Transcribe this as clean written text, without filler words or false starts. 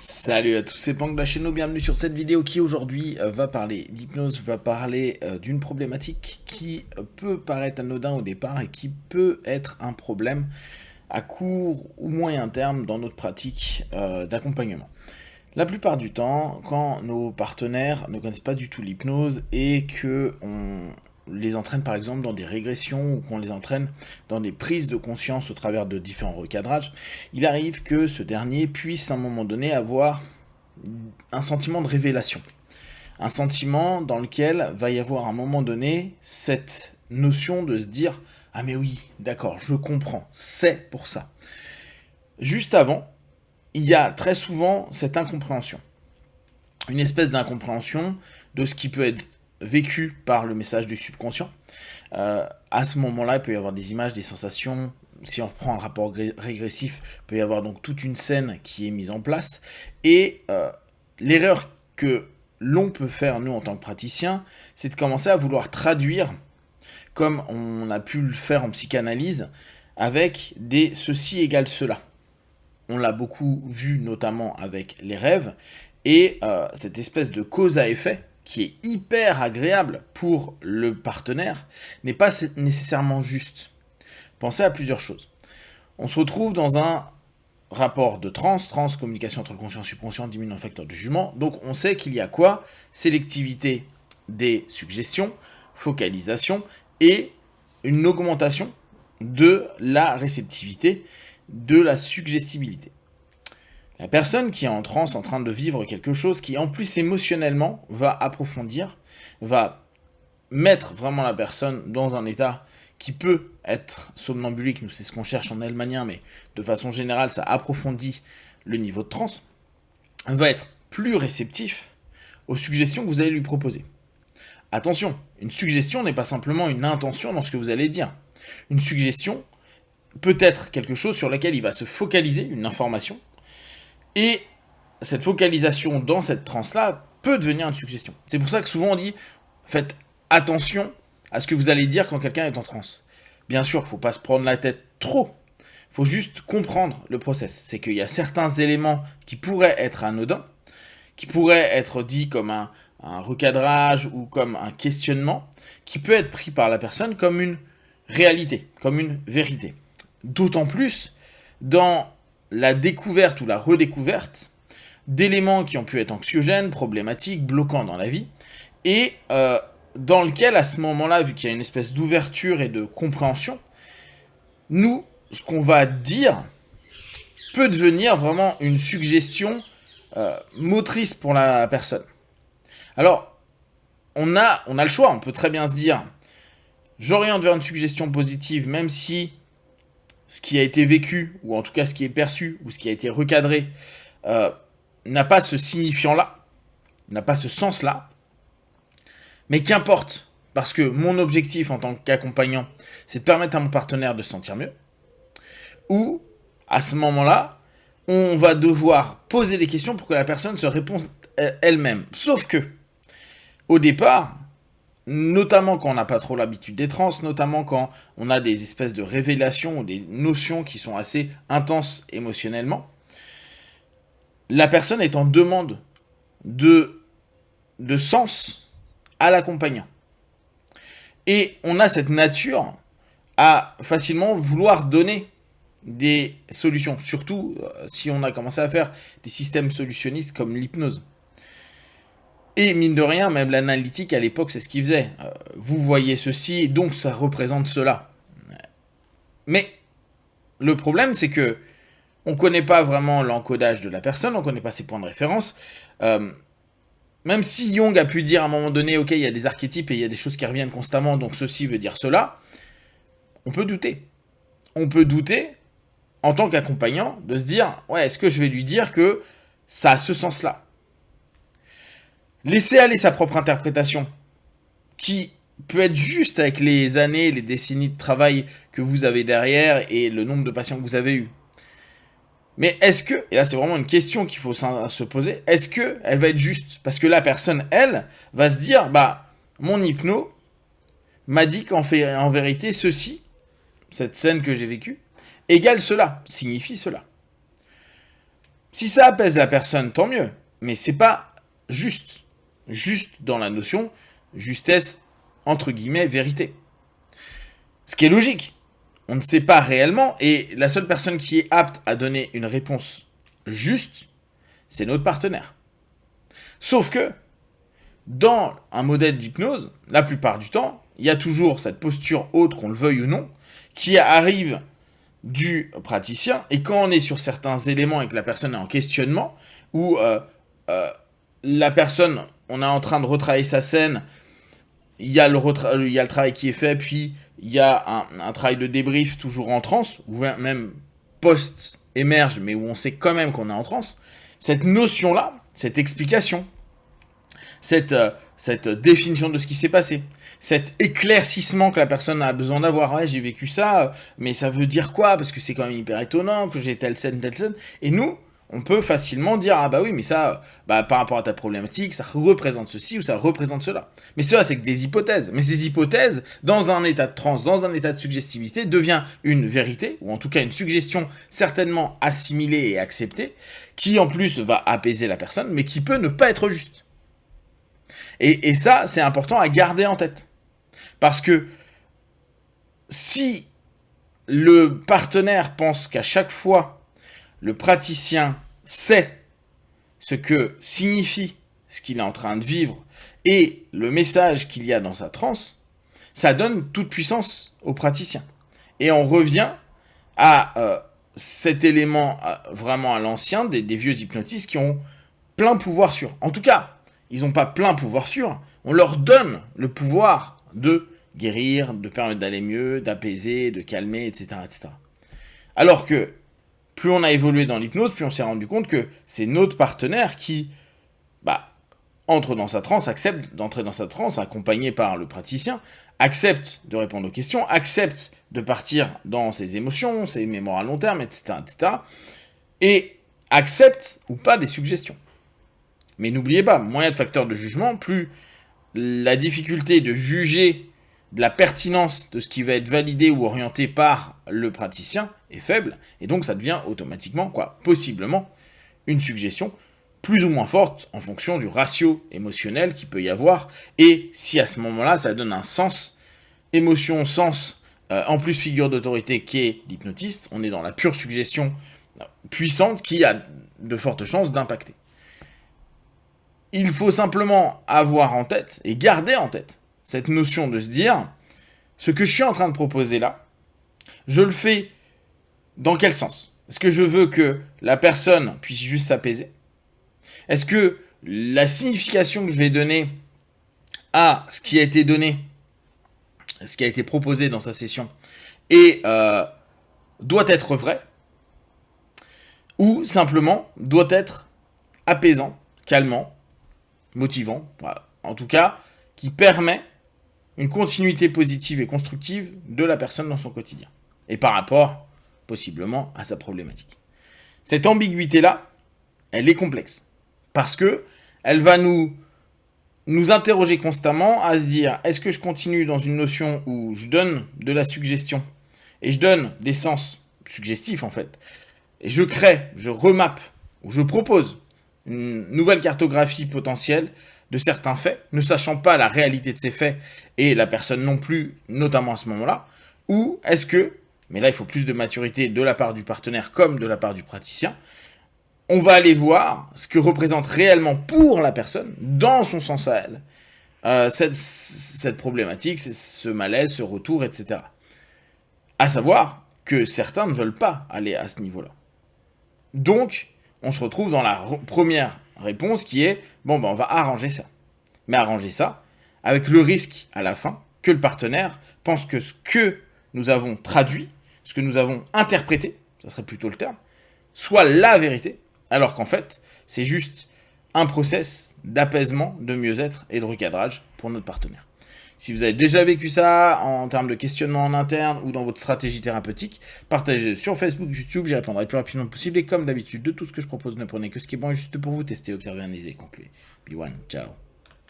Salut à tous, c'est Pank de la chaîne, bienvenue sur cette vidéo qui aujourd'hui va parler d'hypnose, va parler d'une problématique qui peut paraître anodin au départ et qui peut être un problème à court ou moyen terme dans notre pratique d'accompagnement. La plupart du temps, quand nos partenaires ne connaissent pas du tout l'hypnose et que on les entraîne par exemple dans des régressions ou qu'on les entraîne dans des prises de conscience au travers de différents recadrages, il arrive que ce dernier puisse à un moment donné avoir un sentiment de révélation. Un sentiment dans lequel va y avoir à un moment donné cette notion de se dire « Ah mais oui, d'accord, je comprends, c'est pour ça ». Juste avant, il y a très souvent cette incompréhension. Une espèce d'incompréhension de ce qui peut être vécu par le message du subconscient. À ce moment-là, il peut y avoir des images, des sensations. Si on reprend un rapport régressif, il peut y avoir donc toute une scène qui est mise en place. Et l'erreur que l'on peut faire, nous, en tant que praticiens, c'est de commencer à vouloir traduire, comme on a pu le faire en psychanalyse, avec des ceci égale cela. On l'a beaucoup vu, notamment avec les rêves, et cette espèce de cause à effet, qui est hyper agréable pour le partenaire, n'est pas nécessairement juste. Pensez à plusieurs choses. On se retrouve dans un rapport de communication entre le conscient et le subconscient, diminuant le facteur de jugement. Donc on sait qu'il y a quoi? Sélectivité des suggestions, focalisation et une augmentation de la réceptivité, de la suggestibilité. La personne qui est en transe, en train de vivre quelque chose qui, en plus émotionnellement, va approfondir, va mettre vraiment la personne dans un état qui peut être somnambulique, nous c'est ce qu'on cherche en Hellmanien, mais de façon générale, ça approfondit le niveau de transe, va être plus réceptif aux suggestions que vous allez lui proposer. Attention, une suggestion n'est pas simplement une intention dans ce que vous allez dire. Une suggestion peut être quelque chose sur lequel il va se focaliser, une information, et cette focalisation dans cette transe-là peut devenir une suggestion. C'est pour ça que souvent on dit, faites attention à ce que vous allez dire quand quelqu'un est en transe. Bien sûr, il ne faut pas se prendre la tête trop. Il faut juste comprendre le process. C'est qu'il y a certains éléments qui pourraient être anodins, qui pourraient être dits comme un recadrage ou comme un questionnement, qui peut être pris par la personne comme une réalité, comme une vérité. D'autant plus dans la découverte ou la redécouverte d'éléments qui ont pu être anxiogènes, problématiques, bloquants dans la vie, et dans lequel, à ce moment-là, vu qu'il y a une espèce d'ouverture et de compréhension, nous, ce qu'on va dire peut devenir vraiment une suggestion motrice pour la personne. Alors, on a le choix, on peut très bien se dire, j'oriente vers une suggestion positive, même si ce qui a été vécu, ou en tout cas ce qui est perçu, ou ce qui a été recadré, n'a pas ce signifiant-là, n'a pas ce sens-là, mais qu'importe, parce que mon objectif en tant qu'accompagnant, c'est de permettre à mon partenaire de se sentir mieux, ou, à ce moment-là, on va devoir poser des questions pour que la personne se réponde elle-même. Sauf que, au départ, notamment quand on n'a pas trop l'habitude des trans, notamment quand on a des espèces de révélations ou des notions qui sont assez intenses émotionnellement, la personne est en demande de sens à l'accompagnant. Et on a cette nature à facilement vouloir donner des solutions, surtout si on a commencé à faire des systèmes solutionnistes comme l'hypnose. Et mine de rien, même l'analytique à l'époque, c'est ce qu'il faisait. Vous voyez ceci, donc ça représente cela. Mais le problème, c'est que on ne connaît pas vraiment l'encodage de la personne, on ne connaît pas ses points de référence. Même si Jung a pu dire à un moment donné, ok, il y a des archétypes et il y a des choses qui reviennent constamment, donc ceci veut dire cela, on peut douter. On peut douter, en tant qu'accompagnant, de se dire, ouais, est-ce que je vais lui dire que ça a ce sens-là? Laisser aller sa propre interprétation, qui peut être juste avec les années, les décennies de travail que vous avez derrière et le nombre de patients que vous avez eu. Mais est-ce que, et là c'est vraiment une question qu'il faut se poser, est-ce qu'elle va être juste? Parce que la personne, elle, va se dire, bah, mon hypno m'a dit qu'en vérité, ceci, cette scène que j'ai vécue, égale cela, signifie cela. Si ça apaise la personne, tant mieux. Mais c'est pas juste. Juste dans la notion justesse, entre guillemets, vérité. Ce qui est logique. On ne sait pas réellement, et la seule personne qui est apte à donner une réponse juste, c'est notre partenaire. Sauf que, dans un modèle d'hypnose, la plupart du temps, il y a toujours cette posture haute, qu'on le veuille ou non, qui arrive du praticien, et quand on est sur certains éléments et que la personne est en questionnement, ou la personne, on est en train de retravailler sa scène, il y a le travail qui est fait, puis il y a un travail de débrief toujours en transe, ou même post-émerge, mais où on sait quand même qu'on est en transe, cette notion-là, cette explication, cette définition de ce qui s'est passé, cet éclaircissement que la personne a besoin d'avoir. Ouais, j'ai vécu ça, mais ça veut dire quoi? Parce que c'est quand même hyper étonnant que j'ai telle scène. Et nous, on peut facilement dire, ah bah oui, mais ça, par rapport à ta problématique, ça représente ceci ou ça représente cela. Mais cela, c'est que des hypothèses. Mais ces hypothèses, dans un état de transe, dans un état de suggestibilité, devient une vérité, ou en tout cas une suggestion certainement assimilée et acceptée, qui en plus va apaiser la personne, mais qui peut ne pas être juste. Et ça, c'est important à garder en tête. Parce que si le partenaire pense qu'à chaque fois, le praticien sait ce que signifie ce qu'il est en train de vivre et le message qu'il y a dans sa transe, ça donne toute puissance au praticien. Et on revient à cet élément vraiment à l'ancien des vieux hypnotistes qui ont plein pouvoir sur. En tout cas, ils n'ont pas plein pouvoir sur, on leur donne le pouvoir de guérir, de permettre d'aller mieux, d'apaiser, de calmer, etc., etc. Alors que plus on a évolué dans l'hypnose, plus on s'est rendu compte que c'est notre partenaire qui entre dans sa transe, accepte d'entrer dans sa transe, accompagné par le praticien, accepte de répondre aux questions, accepte de partir dans ses émotions, ses mémoires à long terme, etc., etc., et accepte ou pas des suggestions. Mais n'oubliez pas, moins il y a de facteurs de jugement, plus la difficulté de juger de la pertinence de ce qui va être validé ou orienté par le praticien est faible, et donc ça devient automatiquement, possiblement, une suggestion plus ou moins forte en fonction du ratio émotionnel qu'il peut y avoir, et si à ce moment-là, ça donne un sens, émotion, sens, en plus figure d'autorité qu'est l'hypnotiste, on est dans la pure suggestion puissante qui a de fortes chances d'impacter. Il faut simplement avoir en tête, et garder en tête, cette notion de se dire, ce que je suis en train de proposer là, je le fais dans quel sens? Est-ce que je veux que la personne puisse juste s'apaiser? Est-ce que la signification que je vais donner à ce qui a été donné, ce qui a été proposé dans sa session, doit être vrai? Ou simplement doit être apaisant, calmant, motivant, voilà. En tout cas, qui permet une continuité positive et constructive de la personne dans son quotidien, et par rapport, possiblement, à sa problématique. Cette ambiguïté-là, elle est complexe, parce que elle va nous interroger constamment à se dire, est-ce que je continue dans une notion où je donne de la suggestion, et je donne des sens suggestifs en fait, et je crée, je remappe, ou je propose une nouvelle cartographie potentielle de certains faits, ne sachant pas la réalité de ces faits, et la personne non plus, notamment à ce moment-là, ou est-ce que, mais là il faut plus de maturité de la part du partenaire comme de la part du praticien, on va aller voir ce que représente réellement pour la personne, dans son sens à elle, cette problématique, ce malaise, ce retour, etc. À savoir que certains ne veulent pas aller à ce niveau-là. Donc, on se retrouve dans la première réponse qui est, bon, on va arranger ça. Mais arranger ça avec le risque à la fin que le partenaire pense que ce que nous avons traduit, ce que nous avons interprété, ça serait plutôt le terme, soit la vérité, alors qu'en fait, c'est juste un process d'apaisement, de mieux-être et de recadrage pour notre partenaire. Si vous avez déjà vécu ça en termes de questionnement en interne ou dans votre stratégie thérapeutique, partagez sur Facebook, YouTube, j'y répondrai le plus rapidement possible. Et comme d'habitude, de tout ce que je propose, ne prenez que ce qui est bon et juste pour vous tester, observer, analyser et conclure. Be one, ciao.